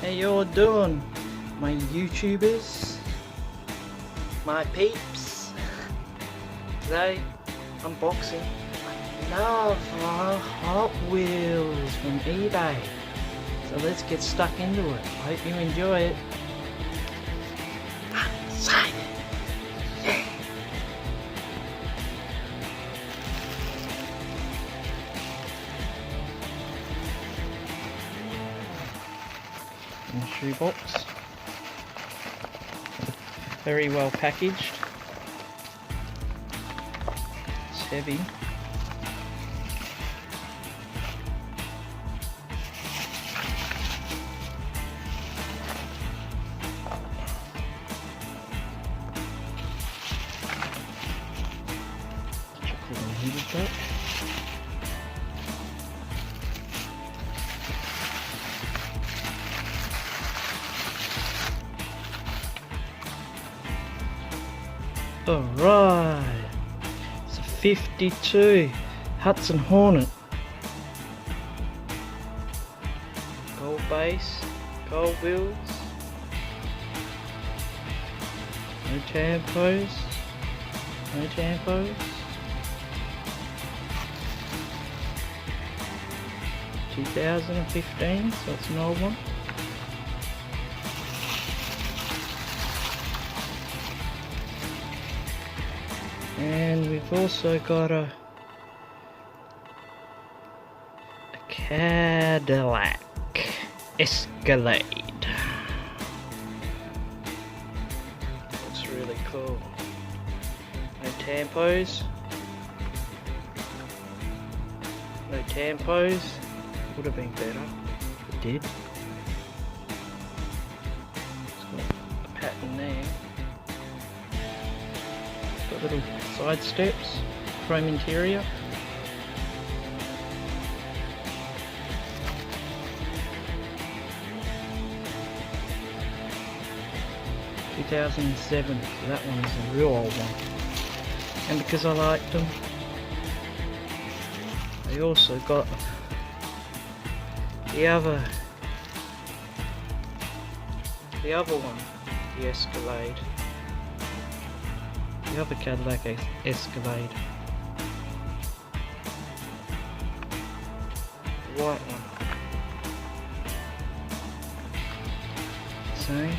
How y'all doing, my YouTubers, my peeps? Today, unboxing another Hot Wheels from eBay. So let's get stuck into it. I hope you enjoy it. I'm excited. Yeah. In the shoebox, very well packaged. It's heavy. Chocolate and heated top. Alright, it's a 52 Hudson Hornet. Gold base, gold wheels, no tampos, no tampos. 2015, so it's an old one. And we've also got a Cadillac Escalade. That's really cool. No tampos. No tampos. Would have been better. It did. It's got a pattern there. Got little side steps, chrome interior. (2007), so that one is a real old one. And because I liked them, I also got the other one, the Escalade. The other Cadillac Escalade. The white one. Same.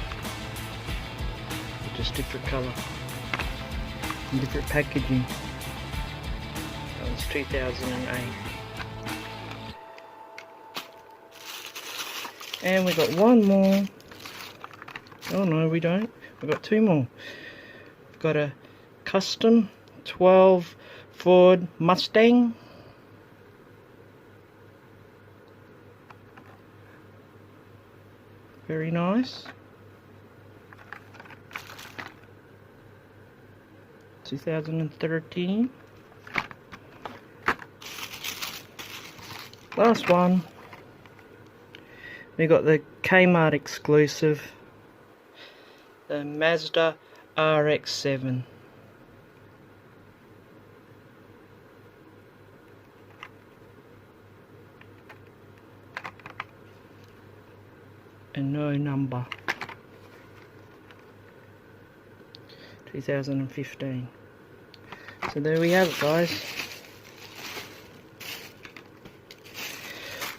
But just different colour. And different packaging. That was 2008. And we got one more. Oh no, we don't. We've got two more. We've got a custom 12 Ford Mustang. Very nice. 2013. Last one. We got the Kmart exclusive, the Mazda RX-7. And no number. 2015. So there we have it, guys.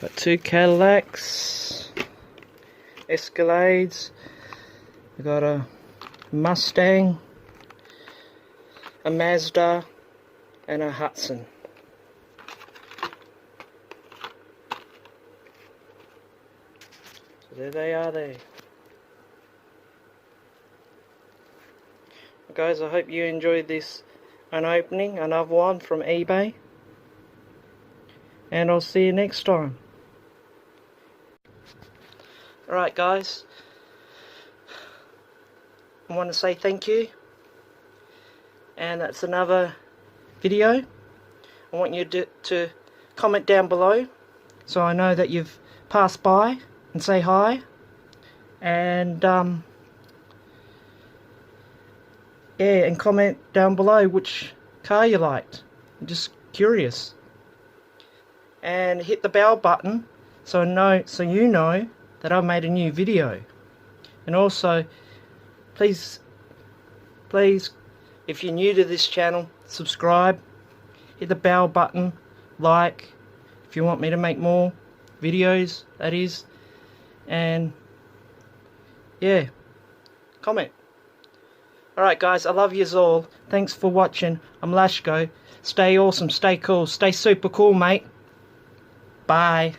Got two Cadillacs, Escalades. We got a Mustang, a Mazda, and a Hudson. So there they are there. Well, guys, I hope you enjoyed this unopening, another one from eBay. And I'll see you next time. Alright guys, I want to say thank you. And that's another video. I want you to comment down below so I know that you've passed by, and say hi. And yeah, and comment down below which car you liked. I'm just curious. And hit the bell button so you know that I made a new video. And also, please, if you're new to this channel, subscribe, hit the bell button, like, if you want me to make more videos, that is, and yeah, comment. Alright guys, I love yous all. Thanks for watching. I'm LashGo. Stay awesome, stay cool, stay super cool, mate. Bye.